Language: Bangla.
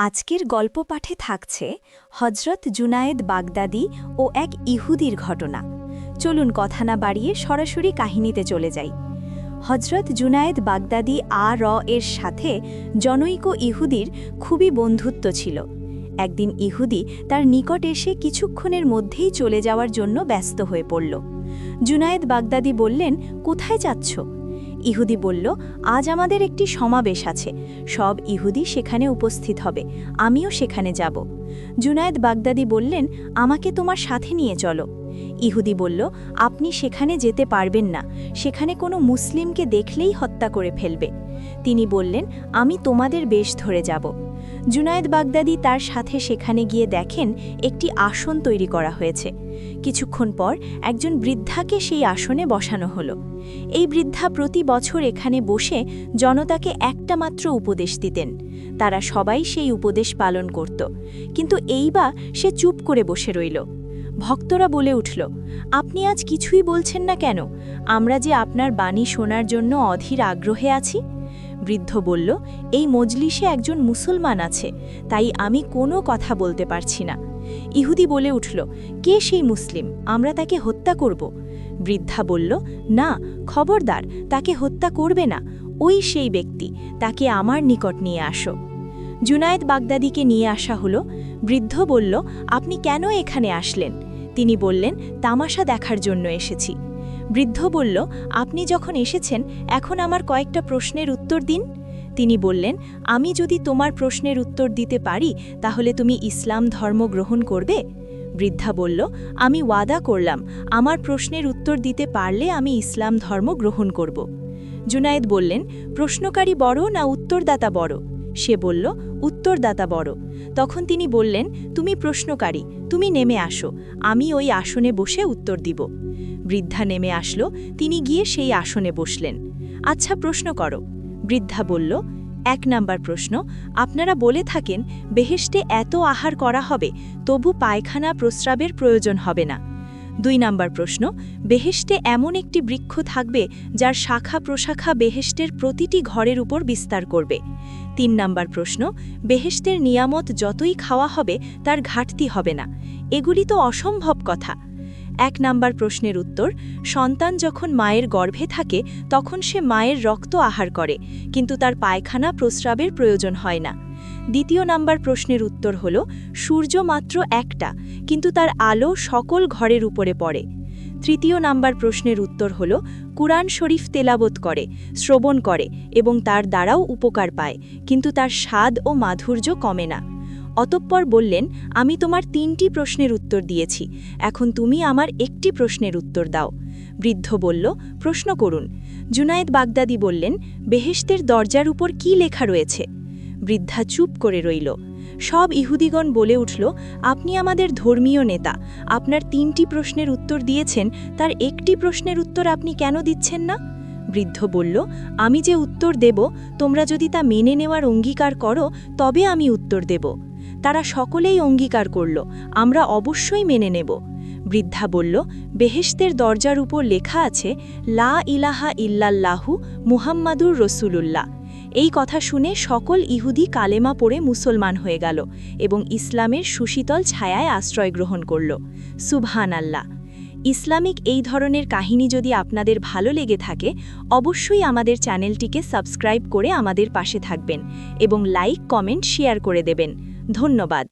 আজকের গল্প পাঠে থাকছে হজরত জুনায়েদ বাগদাদি ও এক ইহুদির ঘটনা। চলুন কথা না বাড়িয়ে সরাসরি কাহিনীতে চলে যাই। হজরত জুনায়েদ বাগদাদি এর সাথে জনৈক ইহুদির খুবই বন্ধুত্ব ছিল। একদিন ইহুদি তার নিকট এসে কিছুক্ষণের মধ্যেই চলে যাওয়ার জন্য ব্যস্ত হয়ে পড়ল। জুনায়েদ বাগদাদি বললেন, কোথায় যাচ্ছ? ইহুদি বলল, আজ আমাদের একটি সমাবেশ আছে, সব ইহুদি সেখানে উপস্থিত হবে, আমিও সেখানে যাব। জুনায়েদ বাগদাদি বললেন, আমাকে তোমার সাথে নিয়ে চলো। ইহুদি বলল, আপনি সেখানে যেতে পারবেন না, সেখানে কোনো মুসলিমকে দেখলেই হত্যা করে ফেলবে। তিনি বললেন, আমি তোমাদের বেশ ধরে যাব। জুনায়েদ বাগদাদি তার সাথে সেখানে গিয়ে দেখেন একটি আসন তৈরি করা হয়েছে। কিছুক্ষণ পর একজন বৃদ্ধাকে সেই আসনে বসানো হলো। এই বৃদ্ধা প্রতি বছর এখানে বসে জনতাকে একটা মাত্র উপদেশ দিতেন। তারা সবাই সেই উপদেশ পালন করত, কিন্তু এইবার সে চুপ করে বসে রইল। ভক্তরা বলে উঠল, আপনি আজ কিছুই বলছেন না কেন? আমরা যে আপনার বাণী শোনার জন্য অধীর আগ্রহে আছি। বৃদ্ধ বলল, এই মজলিসে একজন মুসলমান আছে, তাই আমি কোনো কথা বলতে পারছি না। ইহুদি বলে উঠল, কে সেই মুসলিম? আমরা তাকে হত্যা করব। বৃদ্ধা বলল, না, খবরদার, তাকে হত্যা করবে না। ওই সেই ব্যক্তি, তাকে আমার নিকট নিয়ে আসো। জুনায়েদ বাগদাদিকে নিয়ে আসা হলো। বৃদ্ধ বলল, আপনি কেন এখানে আসলেন? তিনি বললেন, তামাশা দেখার জন্য এসেছি। বৃদ্ধ বলল, আপনি যখন এসেছেন, এখন আমার কয়েকটা প্রশ্নের উত্তর দিন। তিনি বললেন, আমি যদি তোমার প্রশ্নের উত্তর দিতে পারি, তাহলে তুমি ইসলাম ধর্ম গ্রহণ করবে? বৃদ্ধা বলল, আমি ওয়াদা করলাম, আমার প্রশ্নের উত্তর দিতে পারলে আমি ইসলাম ধর্ম গ্রহণ করব। জুনায়েদ বললেন, প্রশ্নকারী বড় না উত্তরদাতা বড়? সে বলল, উত্তরদাতা বড়। তখন তিনি বললেন, তুমি প্রশ্নকারী, তুমি নেমে আসো, আমি ওই আসনে বসে উত্তর দিব। বৃদ্ধা নেমে আসলো। তিনি গিয়ে সেই আসনে বসলেন। আচ্ছা, প্রশ্ন করো। বৃদ্ধা বলল, ১ নাম্বার প্রশ্ন, আপনারা বলে থাকেন বেহেশতে এত আহার করা হবে, তবু পায়খানা প্রস্রাবের প্রয়োজন হবে না। ২ নাম্বার প্রশ্ন, বেহেশতে এমন একটি বৃক্ষ থাকবে যার শাখা প্রশাখা বেহেশতের প্রতিটি ঘরের উপর বিস্তার করবে। ৩ নাম্বার প্রশ্ন, বেহেশতের নিয়ামত যতই খাওয়া হবে তার ঘাটতি হবে না। এগুলি তো অসম্ভব কথা। ১ নাম্বার প্রশ্নের উত্তর, সন্তান যখন মায়ের গর্ভে থাকে তখন সে মায়ের রক্ত আহার করে, কিন্তু তার পায়খানা প্রস্রাবের প্রয়োজন হয় না। ২য় নাম্বার প্রশ্নের উত্তর হল, সূর্য মাত্র একটা, কিন্তু তার আলো সকল ঘরের উপরে পড়ে। ৩য় নাম্বার প্রশ্নের উত্তর হল, কুরআন শরীফ তেলাওয়াত করে, শ্রবণ করে এবং তার দ্বারাও উপকার পায়, কিন্তু তার স্বাদ ও মাধুর্য কমে না। অতঃপর বললেন, আমি তোমার ৩টি প্রশ্নের উত্তর দিয়েছি, এখন তুমি আমার একটি প্রশ্নের উত্তর দাও। বৃদ্ধ বলল, প্রশ্ন করুন। জুনায়েদ বাগদাদি বললেন, বেহেশতের দরজার উপর কি লেখা রয়েছে? বৃদ্ধা চুপ করে রইল। সব ইহুদিগণ বলে উঠল, আপনি আমাদের ধর্মীয় নেতা, আপনার ৩টি প্রশ্নের উত্তর দিয়েছেন, তার একটি প্রশ্নের উত্তর আপনি কেন দিচ্ছেন না? বৃদ্ধ বলল, আমি যে উত্তর দেব, তোমরা যদি তা মেনে নেওয়ার অঙ্গীকার করো, তবে আমি উত্তর দেব। তারা সকলেই অঙ্গীকার করল, আমরা অবশ্যই মেনে নেব। বৃদ্ধা বলল, বেহেশতের দরজার উপর লেখা আছে, লা ইলাহা ইল্লাল্লাহু মুহাম্মাদুর রসুলুল্লাহ। এই কথা শুনে সকল ইহুদি কালেমা পড়ে মুসলমান হয়ে গেল এবং ইসলামের সুশীতল ছায়ায় আশ্রয় গ্রহণ করল। সুবহানাল্লাহ। ইসলামিক এই ধরনের কাহিনী যদি আপনাদের ভালো লেগে থাকে, অবশ্যই আমাদের চ্যানেলটিকে সাবস্ক্রাইব করে আমাদের পাশে থাকবেন এবং লাইক, কমেন্ট, শেয়ার করে দেবেন। ধন্যবাদ।